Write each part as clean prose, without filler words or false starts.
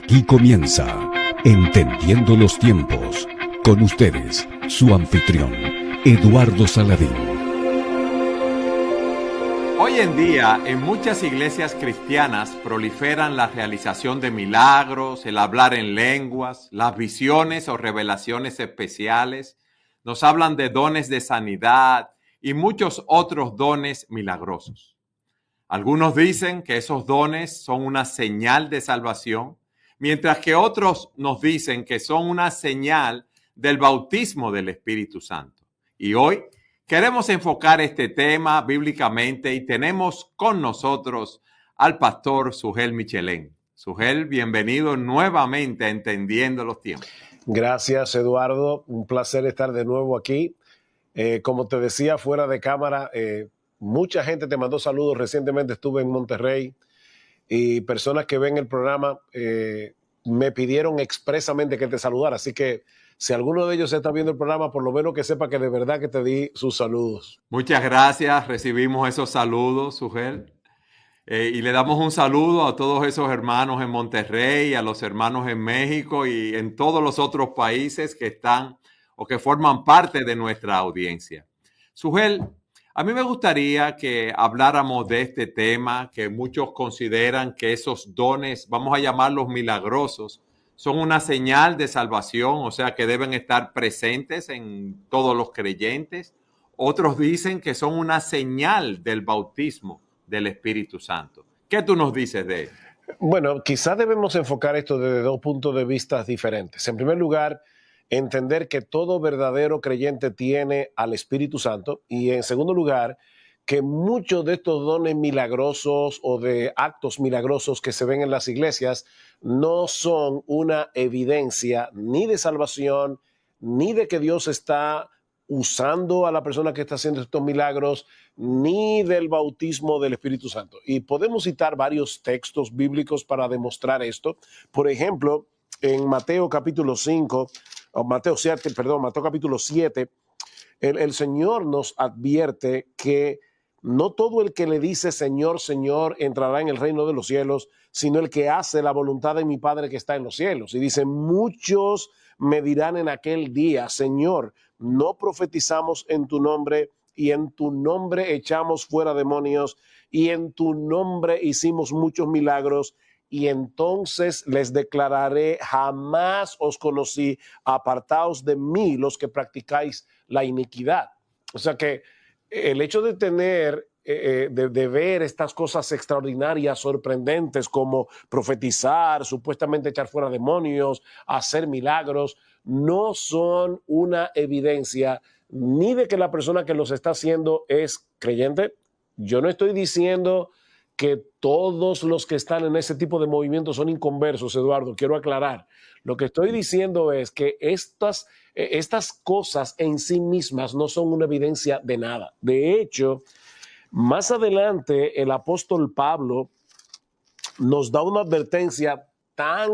Aquí comienza Entendiendo los Tiempos. Con ustedes, su anfitrión, Eduardo Saladín. Hoy en día, en muchas iglesias cristianas proliferan la realización de milagros, el hablar en lenguas, las visiones o revelaciones especiales. Nos hablan de dones de sanidad y muchos otros dones milagrosos. Algunos dicen que esos dones son una señal de salvación, mientras que otros nos dicen que son una señal del bautismo del Espíritu Santo. Y hoy queremos enfocar este tema bíblicamente y tenemos con nosotros al pastor Sugel Michelén. Sugel, bienvenido nuevamente a Entendiendo los Tiempos. Gracias, Eduardo. Un placer estar de nuevo aquí. Como te decía fuera de cámara, mucha gente te mandó saludos. Recientemente estuve en Monterrey y personas que ven el programa me pidieron expresamente que te saludara. Así que si alguno de ellos está viendo el programa, por lo menos que sepa que de verdad que te di sus saludos. Muchas gracias. Recibimos esos saludos, Sugel. Y le damos un saludo a todos esos hermanos en Monterrey, a los hermanos en México y en todos los otros países que están o que forman parte de nuestra audiencia. Sugel, a mí me gustaría que habláramos de este tema que muchos consideran que esos dones, vamos a llamarlos milagrosos, son una señal de salvación, o sea que deben estar presentes en todos los creyentes. Otros dicen que son una señal del bautismo del Espíritu Santo. ¿Qué tú nos dices de esto? Bueno, quizás debemos enfocar esto desde dos puntos de vista diferentes. En primer lugar, entender que todo verdadero creyente tiene al Espíritu Santo, y en segundo lugar, que muchos de estos dones milagrosos o de actos milagrosos que se ven en las iglesias no son una evidencia ni de salvación, ni de que Dios está usando a la persona que está haciendo estos milagros, ni del bautismo del Espíritu Santo. Y podemos citar varios textos bíblicos para demostrar esto. Por ejemplo, en Mateo capítulo 5, Mateo capítulo 7, el Señor nos advierte que no todo el que le dice Señor, Señor entrará en el reino de los cielos, sino el que hace la voluntad de mi Padre que está en los cielos. Y dice, muchos me dirán en aquel día, Señor, no profetizamos en tu nombre, y en tu nombre echamos fuera demonios, y en tu nombre hicimos muchos milagros. Y entonces les declararé, jamás os conocí, apartaos de mí los que practicáis la iniquidad. O sea que el hecho de tener, de ver estas cosas extraordinarias, sorprendentes, como profetizar, supuestamente echar fuera demonios, hacer milagros, no son una evidencia ni de que la persona que los está haciendo es creyente. Yo no estoy diciendo que todos los que están en ese tipo de movimientos son inconversos, Eduardo, quiero aclarar. Lo que estoy diciendo es que estas cosas en sí mismas no son una evidencia de nada. De hecho, más adelante el apóstol Pablo nos da una advertencia tan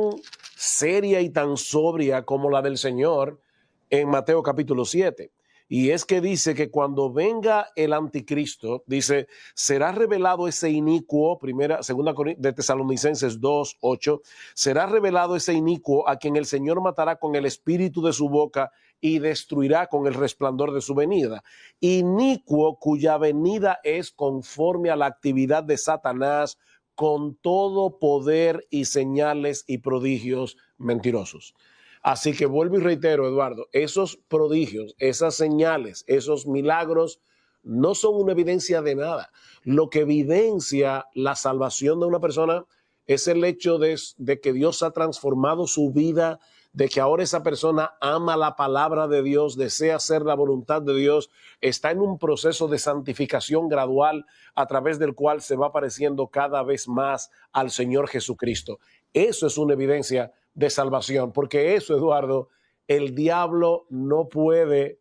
seria y tan sobria como la del Señor en Mateo capítulo 7. Y es que dice que cuando venga el anticristo, dice, será revelado ese inicuo, segunda de Tesalonicenses 2:8, será revelado ese inicuo a quien el Señor matará con el espíritu de su boca y destruirá con el resplandor de su venida. Inicuo cuya venida es conforme a la actividad de Satanás, con todo poder y señales y prodigios mentirosos. Así que vuelvo y reitero, Eduardo, esos prodigios, esas señales, esos milagros no son una evidencia de nada. Lo que evidencia la salvación de una persona es el hecho de que Dios ha transformado su vida, de que ahora esa persona ama la palabra de Dios, desea hacer la voluntad de Dios, está en un proceso de santificación gradual a través del cual se va pareciendo cada vez más al Señor Jesucristo. Eso es una evidencia de salvación, porque eso, Eduardo, el diablo no puede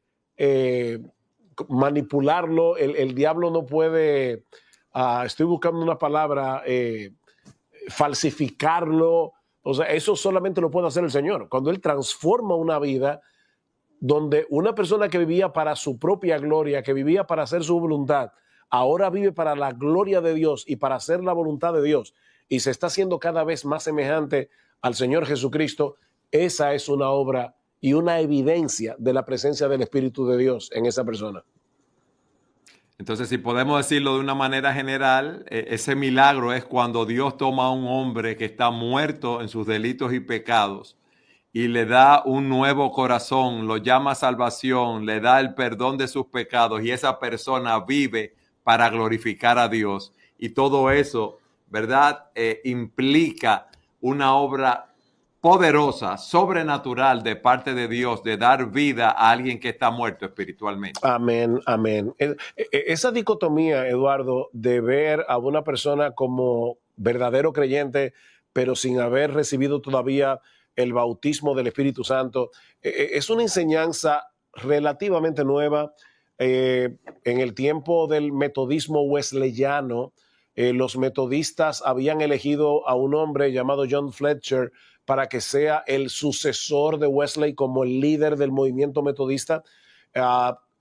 manipularlo, el diablo no puede, estoy buscando una palabra, falsificarlo. O sea, eso solamente lo puede hacer el Señor. Cuando Él transforma una vida donde una persona que vivía para su propia gloria, que vivía para hacer su voluntad, ahora vive para la gloria de Dios y para hacer la voluntad de Dios, y se está haciendo cada vez más semejante al Señor Jesucristo, esa es una obra y una evidencia de la presencia del Espíritu de Dios en esa persona. Entonces, si podemos decirlo de una manera general, ese milagro es cuando Dios toma a un hombre que está muerto en sus delitos y pecados y le da un nuevo corazón, lo llama salvación, le da el perdón de sus pecados y esa persona vive para glorificar a Dios. Y todo eso, ¿verdad? Implica una obra poderosa, sobrenatural de parte de Dios de dar vida a alguien que está muerto espiritualmente. Amén, amén. Esa dicotomía, Eduardo, de ver a una persona como verdadero creyente, pero sin haber recibido todavía el bautismo del Espíritu Santo, es una enseñanza relativamente nueva. En el tiempo del metodismo wesleyano, los metodistas habían elegido a un hombre llamado John Fletcher para que sea el sucesor de Wesley como el líder del movimiento metodista.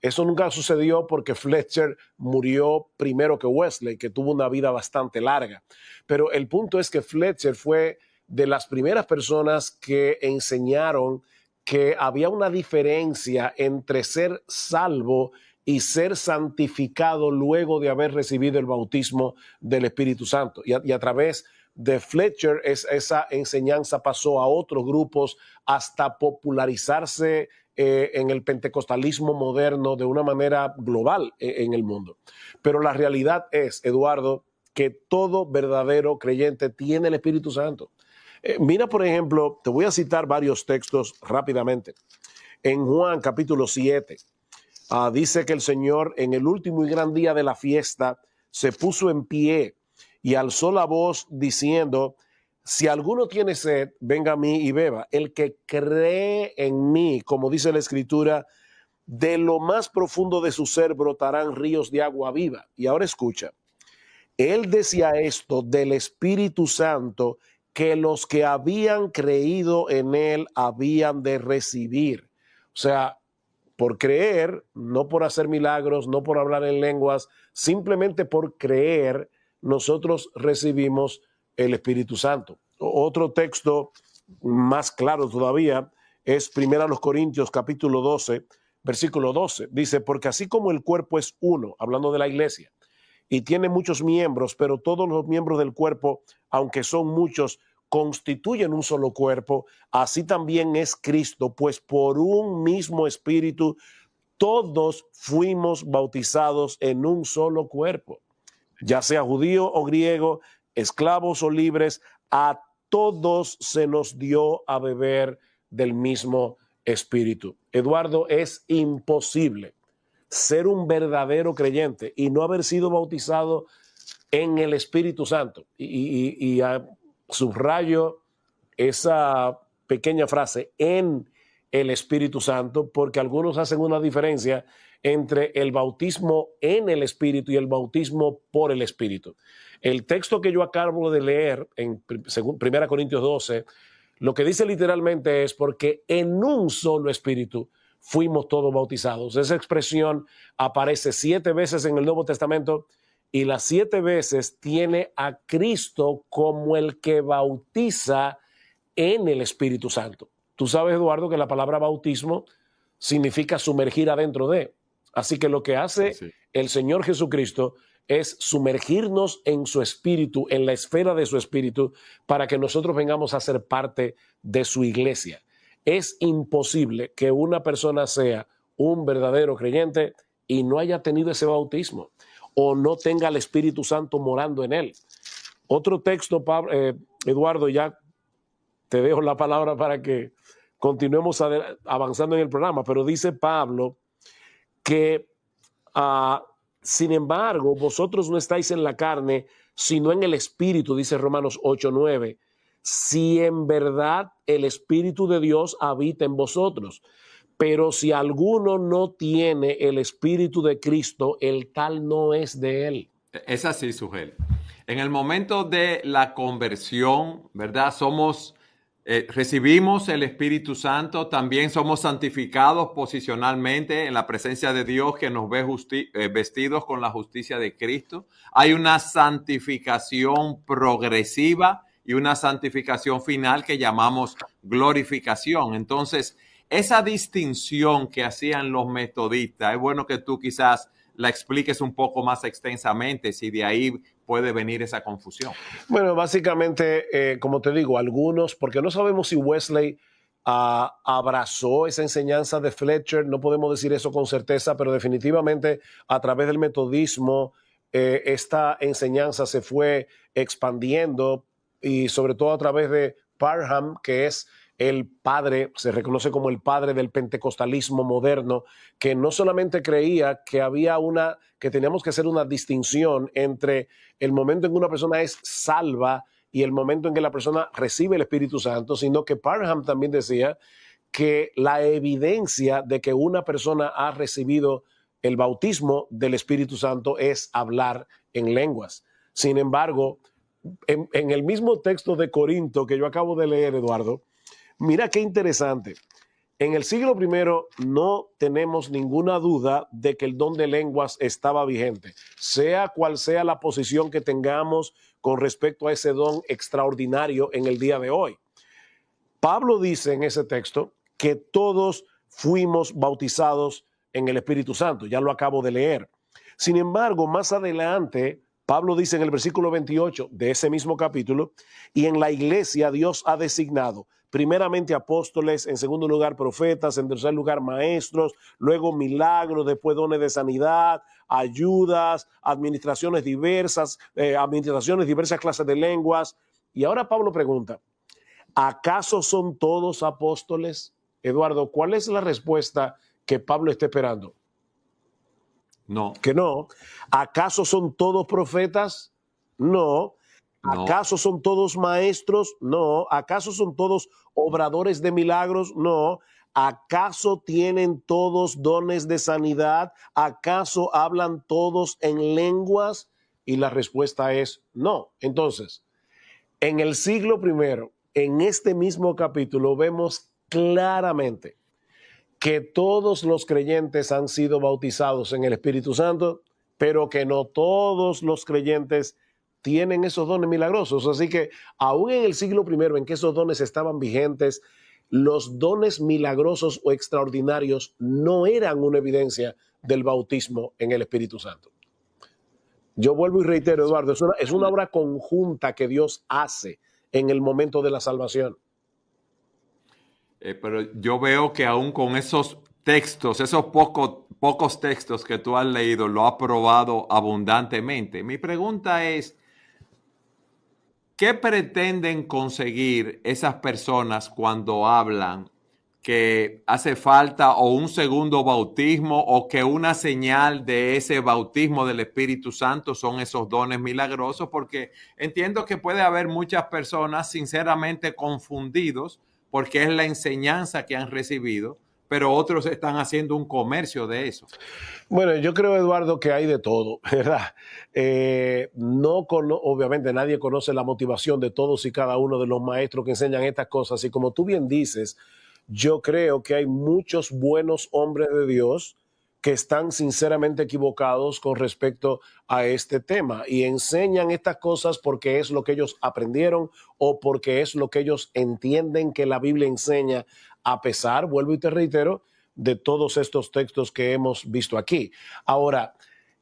Eso nunca sucedió porque Fletcher murió primero que Wesley, que tuvo una vida bastante larga. Pero el punto es que Fletcher fue de las primeras personas que enseñaron que había una diferencia entre ser salvo y ser santificado luego de haber recibido el bautismo del Espíritu Santo. Y a través de Fletcher esa enseñanza pasó a otros grupos hasta popularizarse en el pentecostalismo moderno de una manera global en el mundo. Pero la realidad es, Eduardo, que todo verdadero creyente tiene el Espíritu Santo. Mira, por ejemplo, te voy a citar varios textos rápidamente. En Juan capítulo 7, dice que el Señor en el último y gran día de la fiesta se puso en pie y alzó la voz diciendo: si alguno tiene sed, venga a mí y beba. El que cree en mí, como dice la Escritura, de lo más profundo de su ser brotarán ríos de agua viva. Y ahora escucha, él decía esto del Espíritu Santo que los que habían creído en él habían de recibir. O sea, por creer, no por hacer milagros, no por hablar en lenguas, simplemente por creer, nosotros recibimos el Espíritu Santo. Otro texto más claro todavía es 1 Corintios capítulo 12, versículo 12. Dice, porque así como el cuerpo es uno, hablando de la iglesia, y tiene muchos miembros, pero todos los miembros del cuerpo, aunque son muchos, constituyen un solo cuerpo, así también es Cristo, pues por un mismo espíritu todos fuimos bautizados en un solo cuerpo, ya sea judío o griego, esclavos o libres, a todos se nos dio a beber del mismo espíritu. Eduardo, es imposible ser un verdadero creyente y no haber sido bautizado en el Espíritu Santo. Y subrayo esa pequeña frase, en el Espíritu Santo, porque algunos hacen una diferencia entre el bautismo en el Espíritu y el bautismo por el Espíritu. El texto que yo acabo de leer en 1 Corintios 12, lo que dice literalmente es porque en un solo Espíritu fuimos todos bautizados. Esa expresión aparece 7 veces en el Nuevo Testamento y las 7 veces tiene a Cristo como el que bautiza en el Espíritu Santo. Tú sabes, Eduardo, que la palabra bautismo significa sumergir adentro de. Así que lo que hace el Señor Jesucristo es sumergirnos en su espíritu, en la esfera de su espíritu, para que nosotros vengamos a ser parte de su iglesia. Es imposible que una persona sea un verdadero creyente y no haya tenido ese bautismo o no tenga el Espíritu Santo morando en él. Otro texto, Eduardo, ya te dejo la palabra para que continuemos avanzando en el programa, pero dice Pablo que sin embargo, vosotros no estáis en la carne, sino en el Espíritu, dice Romanos 8:9. Si en verdad el Espíritu de Dios habita en vosotros. Pero si alguno no tiene el Espíritu de Cristo, el tal no es de él. Es así, Sugel. En el momento de la conversión, ¿verdad? Recibimos el Espíritu Santo, también somos santificados posicionalmente en la presencia de Dios que nos ve vestidos con la justicia de Cristo. Hay una santificación progresiva y una santificación final que llamamos glorificación. Entonces, esa distinción que hacían los metodistas, es bueno que tú quizás la expliques un poco más extensamente, si de ahí puede venir esa confusión. Bueno, básicamente, como te digo, algunos, porque no sabemos si Wesley abrazó esa enseñanza de Fletcher, no podemos decir eso con certeza, pero definitivamente a través del metodismo esta enseñanza se fue expandiendo y sobre todo a través de Parham, que es el padre, se reconoce como el padre del pentecostalismo moderno, que no solamente creía que que teníamos que hacer una distinción entre el momento en que una persona es salva y el momento en que la persona recibe el Espíritu Santo, sino que Parham también decía que la evidencia de que una persona ha recibido el bautismo del Espíritu Santo es hablar en lenguas. Sin embargo, en el mismo texto de Corinto que yo acabo de leer, Eduardo, mira qué interesante. En el siglo I no tenemos ninguna duda de que el don de lenguas estaba vigente, sea cual sea la posición que tengamos con respecto a ese don extraordinario en el día de hoy. Pablo dice en ese texto que todos fuimos bautizados en el Espíritu Santo, ya lo acabo de leer. Sin embargo, más adelante, Pablo dice en el versículo 28 de ese mismo capítulo, y en la iglesia Dios ha designado primeramente apóstoles, en segundo lugar profetas, en tercer lugar maestros, luego milagros, después dones de sanidad, ayudas, administraciones diversas clases de lenguas. Y ahora Pablo pregunta, ¿acaso son todos apóstoles? Eduardo, ¿cuál es la respuesta que Pablo está esperando? No. Que no. ¿Acaso son todos profetas? No. No. ¿Acaso son todos maestros? No. ¿Acaso son todos obradores de milagros? No. ¿Acaso tienen todos dones de sanidad? ¿Acaso hablan todos en lenguas? Y la respuesta es no. Entonces, en el siglo I, en este mismo capítulo, vemos claramente que todos los creyentes han sido bautizados en el Espíritu Santo, pero que no todos los creyentes tienen esos dones milagrosos. Así que aún en el siglo I, en que esos dones estaban vigentes, los dones milagrosos o extraordinarios no eran una evidencia del bautismo en el Espíritu Santo. Yo vuelvo y reitero, Eduardo, es una obra conjunta que Dios hace en el momento de la salvación. Pero yo veo que aún con esos textos, esos pocos textos que tú has leído, lo has probado abundantemente. Mi pregunta es, ¿qué pretenden conseguir esas personas cuando hablan que hace falta o un segundo bautismo o que una señal de ese bautismo del Espíritu Santo son esos dones milagrosos? Porque entiendo que puede haber muchas personas sinceramente confundidos porque es la enseñanza que han recibido, pero otros están haciendo un comercio de eso. Bueno, yo creo, Eduardo, que hay de todo, ¿verdad? Obviamente nadie conoce la motivación de todos y cada uno de los maestros que enseñan estas cosas. Y como tú bien dices, yo creo que hay muchos buenos hombres de Dios que están sinceramente equivocados con respecto a este tema y enseñan estas cosas porque es lo que ellos aprendieron o porque es lo que ellos entienden que la Biblia enseña, a pesar, vuelvo y te reitero, de todos estos textos que hemos visto aquí. Ahora,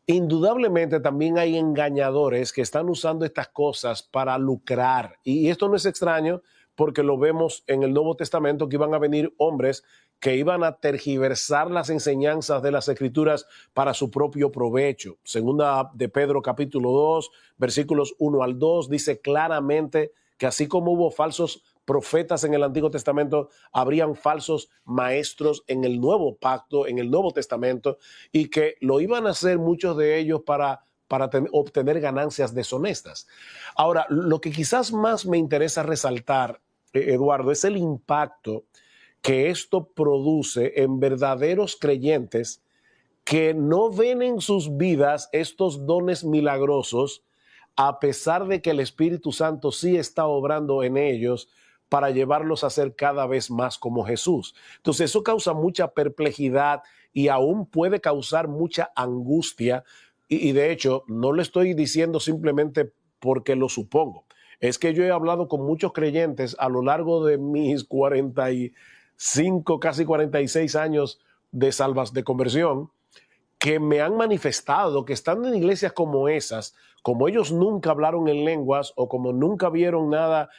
indudablemente también hay engañadores que están usando estas cosas para lucrar. Y esto no es extraño porque lo vemos en el Nuevo Testamento, que iban a venir hombres que iban a tergiversar las enseñanzas de las Escrituras para su propio provecho. Segunda de Pedro capítulo 2, versículos 1 al 2, dice claramente que así como hubo falsos profetas en el Antiguo Testamento, habrían falsos maestros en el Nuevo Pacto, en el Nuevo Testamento, y que lo iban a hacer muchos de ellos para obtener ganancias deshonestas. Ahora, lo que quizás más me interesa resaltar, Eduardo, es el impacto que esto produce en verdaderos creyentes que no ven en sus vidas estos dones milagrosos, a pesar de que el Espíritu Santo sí está obrando en ellos para llevarlos a ser cada vez más como Jesús. Entonces eso causa mucha perplejidad y aún puede causar mucha angustia y de hecho no lo estoy diciendo simplemente porque lo supongo. es que yo he hablado con muchos creyentes a lo largo de mis 45, casi 46 años de conversión, que me han manifestado que estando en iglesias como esas, como ellos nunca hablaron en lenguas o como nunca vieron nada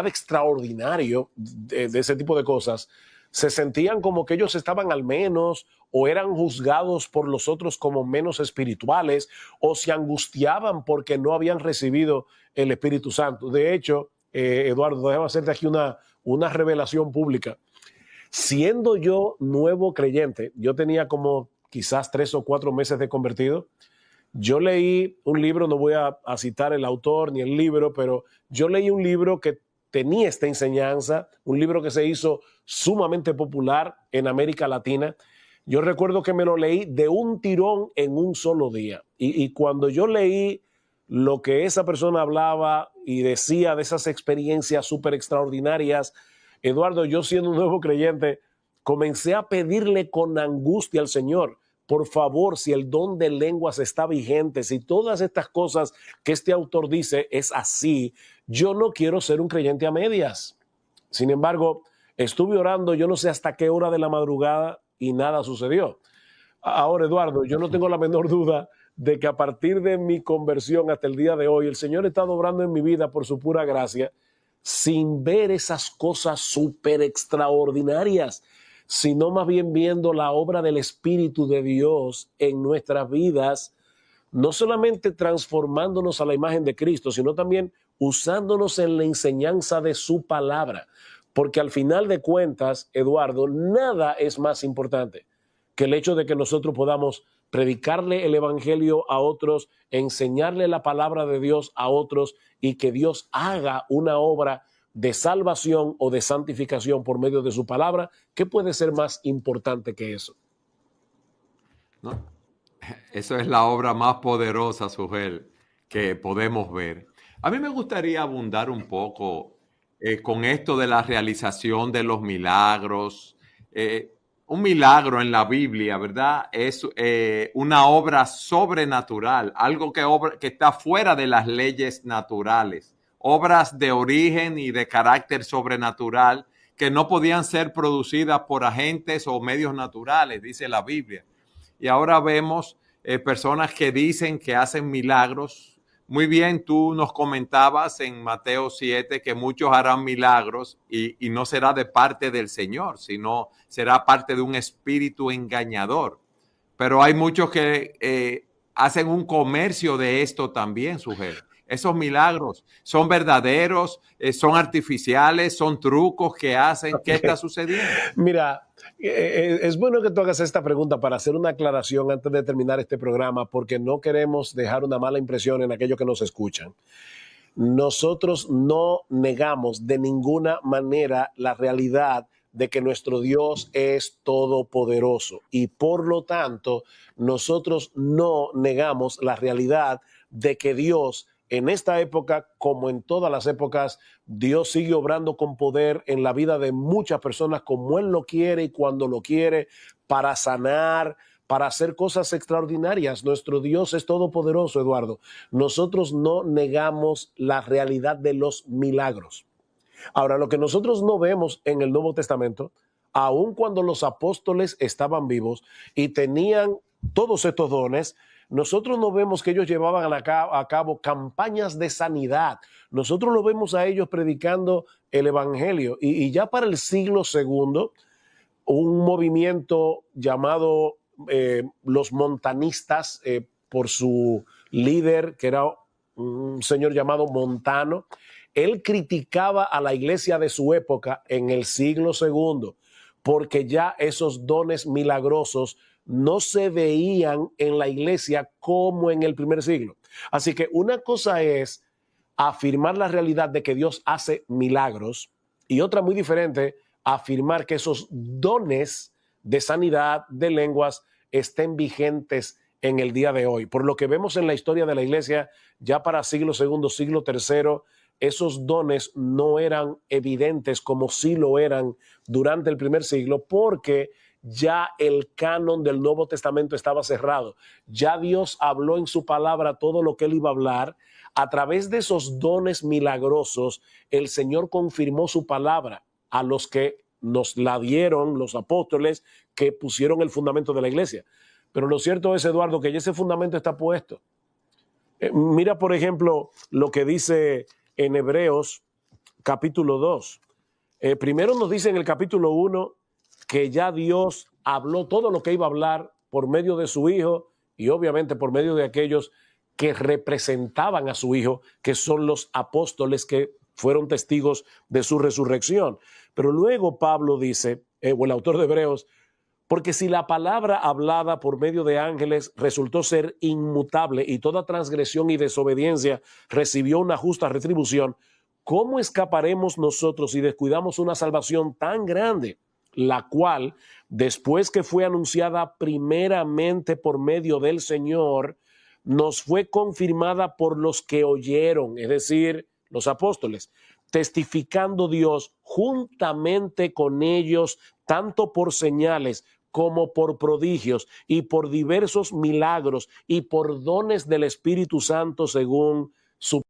extraordinario de ese tipo de cosas, se sentían como que ellos estaban al menos o eran juzgados por los otros como menos espirituales o se angustiaban porque no habían recibido el Espíritu Santo. De hecho, Eduardo, déjame hacerte aquí una revelación pública. Siendo yo nuevo creyente, yo tenía como quizás 3 o 4 meses de convertido. Yo leí un libro, no voy a citar el autor ni el libro, pero yo leí un libro que tenía esta enseñanza, un libro que se hizo sumamente popular en América Latina. Yo recuerdo que me lo leí de un tirón en un solo día. Y cuando yo leí lo que esa persona hablaba y decía de esas experiencias súper extraordinarias, Eduardo, yo siendo un nuevo creyente, comencé a pedirle con angustia al Señor, por favor, si el don de lenguas está vigente, si todas estas cosas que este autor dice es así, yo no quiero ser un creyente a medias. Sin embargo, estuve orando, yo no sé hasta qué hora de la madrugada y nada sucedió. Ahora, Eduardo, yo no tengo la menor duda de que a partir de mi conversión hasta el día de hoy, el Señor está obrando en mi vida por su pura gracia, sin ver esas cosas súper extraordinarias, sino más bien viendo la obra del Espíritu de Dios en nuestras vidas, no solamente transformándonos a la imagen de Cristo, sino también usándonos en la enseñanza de su palabra. Porque al final de cuentas, Eduardo, nada es más importante que el hecho de que nosotros podamos predicarle el evangelio a otros, enseñarle la palabra de Dios a otros y que Dios haga una obra de salvación o de santificación por medio de su palabra. ¿Qué puede ser más importante que eso? ¿No? Eso es la obra más poderosa, Sujel, que podemos ver. A mí me gustaría abundar un poco con esto de la realización de los milagros. Un milagro en la Biblia, ¿verdad? Es una obra sobrenatural, algo que está fuera de las leyes naturales. Obras de origen y de carácter sobrenatural que no podían ser producidas por agentes o medios naturales, dice la Biblia. Y ahora vemos personas que dicen que hacen milagros. Muy bien, tú nos comentabas en Mateo 7 que muchos harán milagros y no será de parte del Señor, sino será parte de un espíritu engañador. Pero hay muchos que hacen un comercio de esto también, Sujel. Esos milagros son verdaderos, son artificiales, son trucos que hacen. ¿Qué está sucediendo? Mira, es bueno que tú hagas esta pregunta para hacer una aclaración antes de terminar este programa, porque no queremos dejar una mala impresión en aquellos que nos escuchan. Nosotros no negamos de ninguna manera la realidad de que nuestro Dios es todopoderoso y por lo tanto nosotros no negamos la realidad de que Dios en esta época, como en todas las épocas, Dios sigue obrando con poder en la vida de muchas personas como Él lo quiere y cuando lo quiere, para sanar, para hacer cosas extraordinarias. Nuestro Dios es todopoderoso, Eduardo. Nosotros no negamos la realidad de los milagros. Ahora, lo que nosotros no vemos en el Nuevo Testamento, aun cuando los apóstoles estaban vivos y tenían todos estos dones, nosotros no vemos que ellos llevaban a cabo campañas de sanidad. Nosotros lo vemos a ellos predicando el evangelio. Y ya para el siglo II, un movimiento llamado los montanistas, por su líder, que era un señor llamado Montano, él criticaba a la iglesia de su época en el siglo II, porque ya esos dones milagrosos no se veían en la iglesia como en el primer siglo. Así que una cosa es afirmar la realidad de que Dios hace milagros y otra muy diferente, afirmar que esos dones de sanidad, de lenguas, estén vigentes en el día de hoy. Por lo que vemos en la historia de la iglesia, ya para siglo II, siglo III, esos dones no eran evidentes como sí lo eran durante el primer siglo, porque ya el canon del Nuevo Testamento estaba cerrado. Ya Dios habló en su palabra todo lo que Él iba a hablar. A través de esos dones milagrosos, el Señor confirmó su palabra a los que nos la dieron, los apóstoles que pusieron el fundamento de la iglesia. Pero lo cierto es, Eduardo, que ya ese fundamento está puesto. Mira, por ejemplo, lo que dice en Hebreos capítulo 2. Primero nos dice en el capítulo 1 que ya Dios habló todo lo que iba a hablar por medio de su Hijo y obviamente por medio de aquellos que representaban a su Hijo, que son los apóstoles que fueron testigos de su resurrección. Pero luego Pablo dice, o el autor de Hebreos, porque si la palabra hablada por medio de ángeles resultó ser inmutable y toda transgresión y desobediencia recibió una justa retribución, ¿cómo escaparemos nosotros si descuidamos una salvación tan grande, la cual, después que fue anunciada primeramente por medio del Señor, nos fue confirmada por los que oyeron, es decir, los apóstoles, testificando Dios juntamente con ellos, tanto por señales como por prodigios y por diversos milagros y por dones del Espíritu Santo según su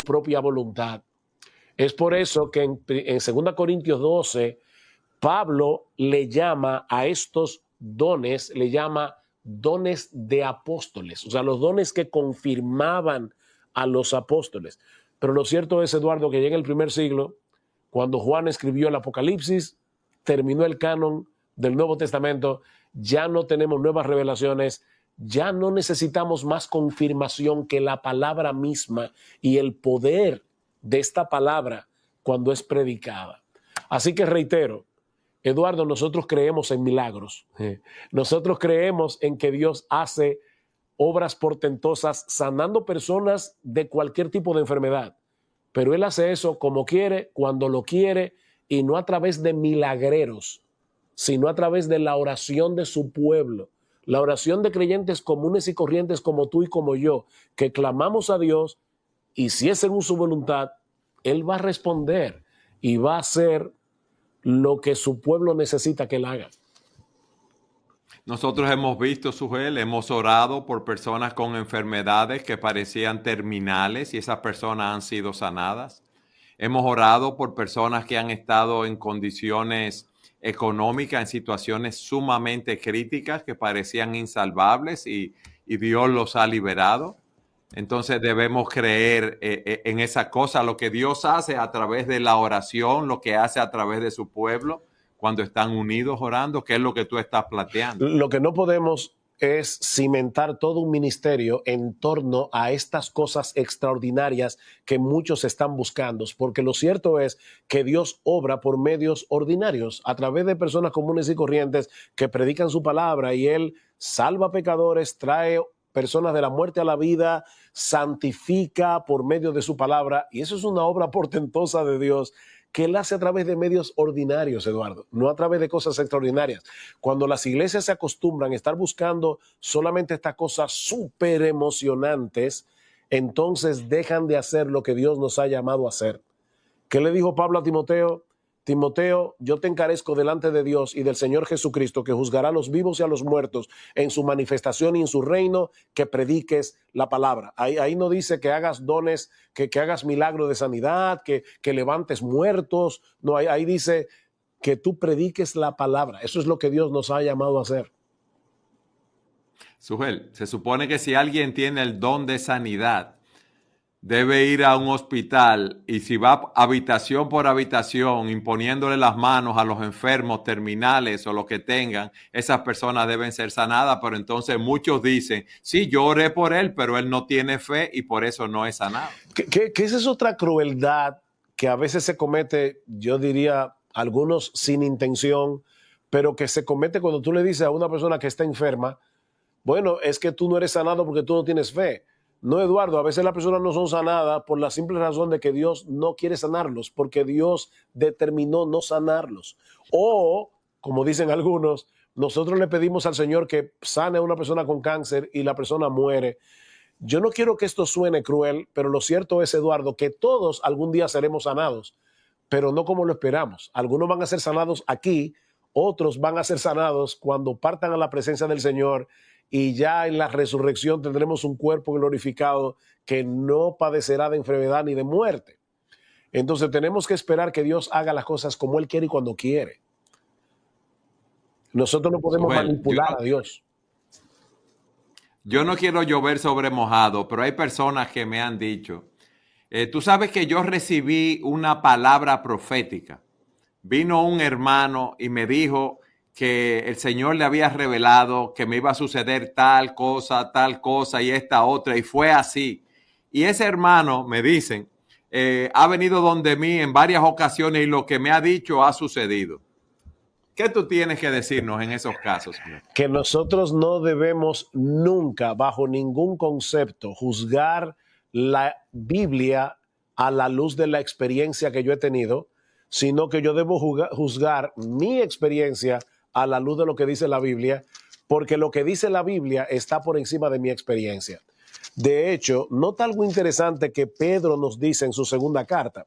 propia voluntad. Es por eso que en 2 Corintios 12, Pablo le llama a estos dones, le llama dones de apóstoles, o sea, los dones que confirmaban a los apóstoles. Pero lo cierto es, Eduardo, que ya en el primer siglo, cuando Juan escribió el Apocalipsis, terminó el canon del Nuevo Testamento, ya no tenemos nuevas revelaciones, ya no necesitamos más confirmación que la palabra misma y el poder de esta palabra cuando es predicada. Así que reitero, Eduardo, nosotros creemos en milagros. Nosotros creemos en que Dios hace obras portentosas sanando personas de cualquier tipo de enfermedad. Pero Él hace eso como quiere, cuando lo quiere y no a través de milagreros, sino a través de la oración de su pueblo. La oración de creyentes comunes y corrientes como tú y como yo, que clamamos a Dios y si es según su voluntad, Él va a responder y va a hacer lo que su pueblo necesita que Él haga. Nosotros hemos visto, Sujel, hemos orado por personas con enfermedades que parecían terminales y esas personas han sido sanadas. Hemos orado por personas que han estado en condiciones económicas, en situaciones sumamente críticas que parecían insalvables y Dios los ha liberado. Entonces debemos creer en esa cosa, lo que Dios hace a través de la oración, lo que hace a través de su pueblo cuando están unidos orando, que es lo que tú estás planteando. Lo que no podemos es cimentar todo un ministerio en torno a estas cosas extraordinarias que muchos están buscando, porque lo cierto es que Dios obra por medios ordinarios, a través de personas comunes y corrientes que predican su palabra y Él salva pecadores, trae personas de la muerte a la vida, santifica por medio de su palabra, y eso es una obra portentosa de Dios que Él hace a través de medios ordinarios, Eduardo, no a través de cosas extraordinarias. Cuando las iglesias se acostumbran a estar buscando solamente estas cosas súper emocionantes, entonces dejan de hacer lo que Dios nos ha llamado a hacer. ¿Qué le dijo Pablo a Timoteo? Timoteo, yo te encarezco delante de Dios y del Señor Jesucristo, que juzgará a los vivos y a los muertos en su manifestación y en su reino, que prediques la palabra. Ahí no dice que hagas dones, que hagas milagros de sanidad, que levantes muertos. No, ahí dice que tú prediques la palabra. Eso es lo que Dios nos ha llamado a hacer. Sujel, se supone que si alguien tiene el don de sanidad, debe ir a un hospital y si va habitación por habitación imponiéndole las manos a los enfermos terminales o los que tengan, esas personas deben ser sanadas, pero entonces muchos dicen, sí, yo oré por él, pero él no tiene fe y por eso no es sanado. Que esa es otra crueldad que a veces se comete, yo diría, algunos sin intención, pero que se comete cuando tú le dices a una persona que está enferma, bueno, es que tú no eres sanado porque tú no tienes fe. No, Eduardo, a veces las personas no son sanadas por la simple razón de que Dios no quiere sanarlos, porque Dios determinó no sanarlos. O, como dicen algunos, nosotros le pedimos al Señor que sane a una persona con cáncer y la persona muere. Yo no quiero que esto suene cruel, pero lo cierto es, Eduardo, que todos algún día seremos sanados, pero no como lo esperamos. Algunos van a ser sanados aquí, otros van a ser sanados cuando partan a la presencia del Señor y ya en la resurrección tendremos un cuerpo glorificado que no padecerá de enfermedad ni de muerte. Entonces tenemos que esperar que Dios haga las cosas como Él quiere y cuando quiere. Nosotros no podemos manipular a Dios. Yo no quiero llover sobre mojado, pero hay personas que me han dicho, tú sabes que yo recibí una palabra profética. Vino un hermano y me dijo que el Señor le había revelado que me iba a suceder tal cosa y esta otra, y fue así. Y ese hermano, me dicen, ha venido donde mí en varias ocasiones y lo que me ha dicho ha sucedido. ¿Qué tú tienes que decirnos en esos casos? Que nosotros no debemos nunca, bajo ningún concepto, juzgar la Biblia a la luz de la experiencia que yo he tenido, sino que yo debo juzgar mi experiencia a la luz de lo que dice la Biblia, porque lo que dice la Biblia está por encima de mi experiencia. De hecho, nota algo interesante que Pedro nos dice en su segunda carta.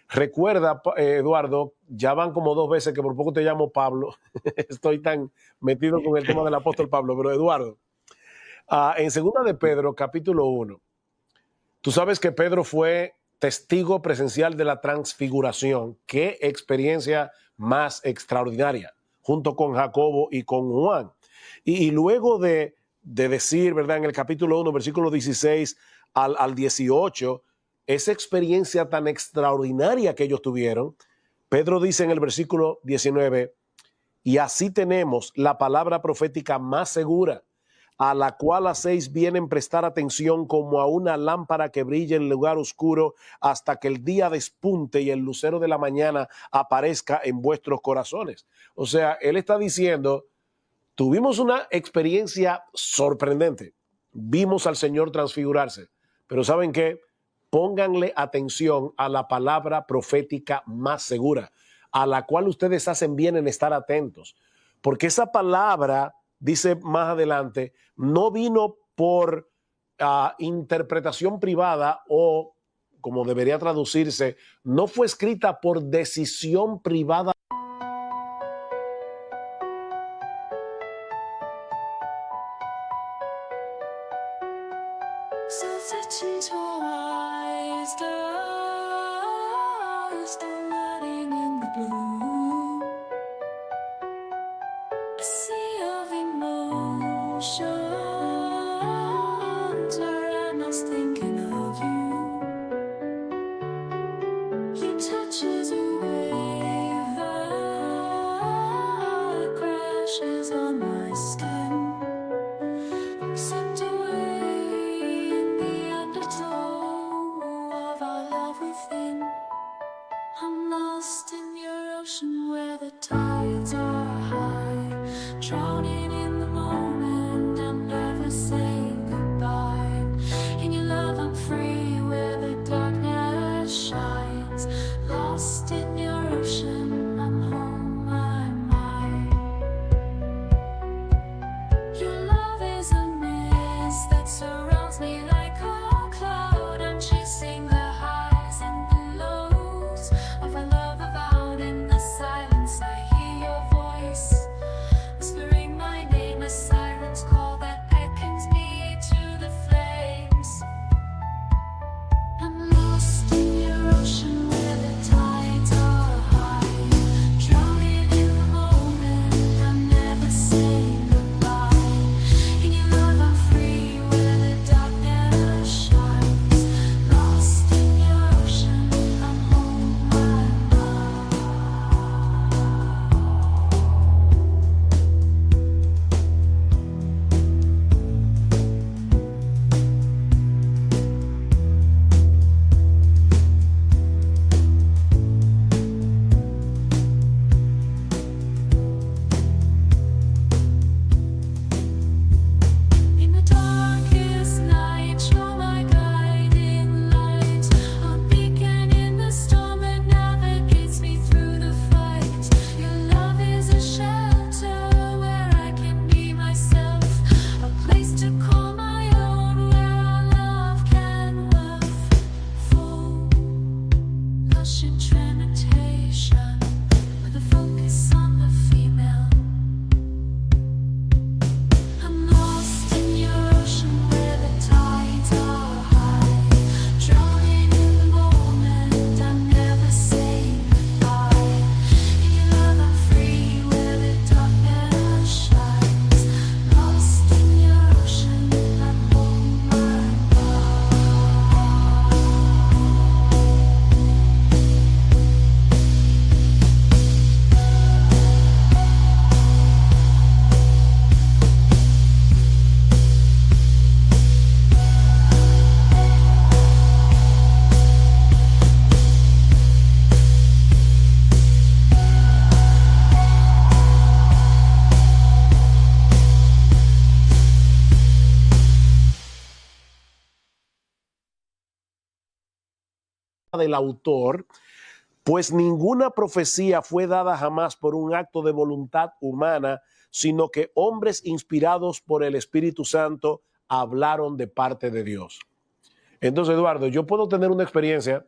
Recuerda, Eduardo, ya van como 2 veces que por poco te llamo Pablo. Estoy tan metido con el tema del apóstol Pablo, pero Eduardo, en segunda de Pedro, capítulo 1, tú sabes que Pedro fue testigo presencial de la transfiguración. Qué experiencia más extraordinaria, junto con Jacobo y con Juan. Y luego de decir, ¿verdad? En el capítulo 1, versículo 16 al 18, esa experiencia tan extraordinaria que ellos tuvieron, Pedro dice en el versículo 19, y así tenemos la palabra profética más segura, a la cual hacéis bien en prestar atención como a una lámpara que brilla en lugar oscuro hasta que el día despunte y el lucero de la mañana aparezca en vuestros corazones. O sea, él está diciendo, tuvimos una experiencia sorprendente, vimos al Señor transfigurarse, pero ¿saben qué? Pónganle atención a la palabra profética más segura, a la cual ustedes hacen bien en estar atentos, porque esa palabra, dice más adelante, no vino por interpretación privada o, como debería traducirse, no fue escrita por decisión privada. Whispering my name. del autor, pues ninguna profecía fue dada jamás por un acto de voluntad humana, sino que hombres inspirados por el Espíritu Santo hablaron de parte de Dios. Entonces, Eduardo, yo puedo tener una experiencia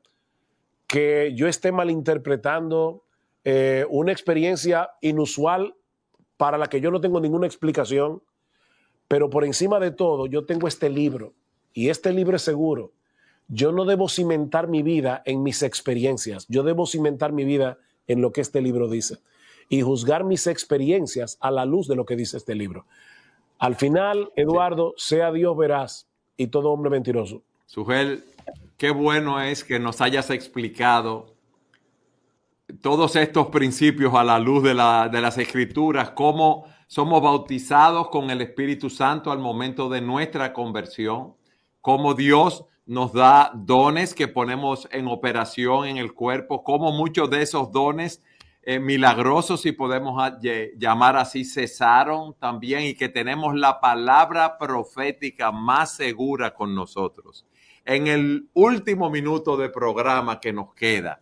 que yo esté malinterpretando, una experiencia inusual para la que yo no tengo ninguna explicación, pero por encima de todo yo tengo este libro, y este libro es seguro. Yo no debo cimentar mi vida en mis experiencias, yo debo cimentar mi vida en lo que este libro dice y juzgar mis experiencias a la luz de lo que dice este libro. Al final, Eduardo, sea Dios veraz y todo hombre mentiroso. Sugel, qué bueno es que nos hayas explicado todos estos principios a la luz de las Escrituras, cómo somos bautizados con el Espíritu Santo al momento de nuestra conversión, cómo Dios nos da dones que ponemos en operación en el cuerpo, cómo muchos de esos dones milagrosos, si podemos llamar así, cesaron también, y que tenemos la palabra profética más segura con nosotros. En el último minuto de programa que nos queda,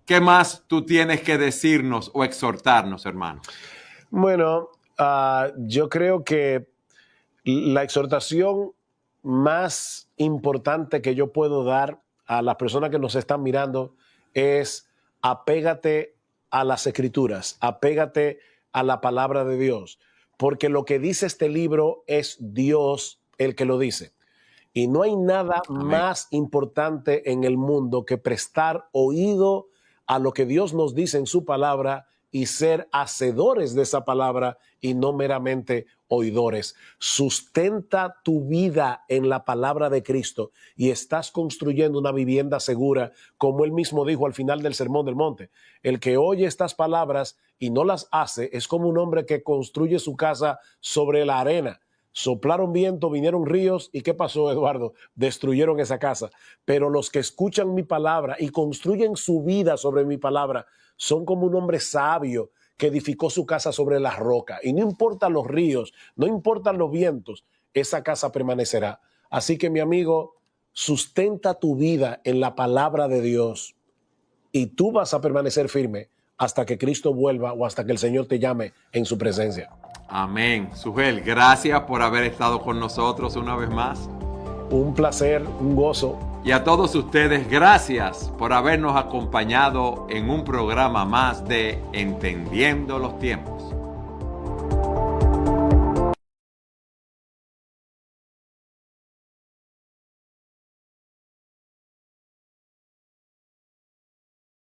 ¿qué más tú tienes que decirnos o exhortarnos, hermano? Bueno, yo creo que la exhortación más importante que yo puedo dar a las personas que nos están mirando es: apégate a las Escrituras, apégate a la palabra de Dios, porque lo que dice este libro es Dios el que lo dice. Y no hay nada más importante en el mundo que prestar oído a lo que Dios nos dice en su palabra y ser hacedores de esa palabra y no meramente oidores. Sustenta tu vida en la palabra de Cristo y estás construyendo una vivienda segura, como él mismo dijo al final del Sermón del Monte. El que oye estas palabras y no las hace es como un hombre que construye su casa sobre la arena. Soplaron viento, vinieron ríos, ¿y qué pasó, Eduardo? Destruyeron esa casa. Pero los que escuchan mi palabra y construyen su vida sobre mi palabra son como un hombre sabio que edificó su casa sobre la roca. Y no importan los ríos, no importan los vientos, esa casa permanecerá. Así que, mi amigo, sustenta tu vida en la palabra de Dios y tú vas a permanecer firme hasta que Cristo vuelva o hasta que el Señor te llame en su presencia. Amén. Sugel, gracias por haber estado con nosotros una vez más. Un placer, un gozo. Y a todos ustedes, gracias por habernos acompañado en un programa más de Entendiendo los Tiempos.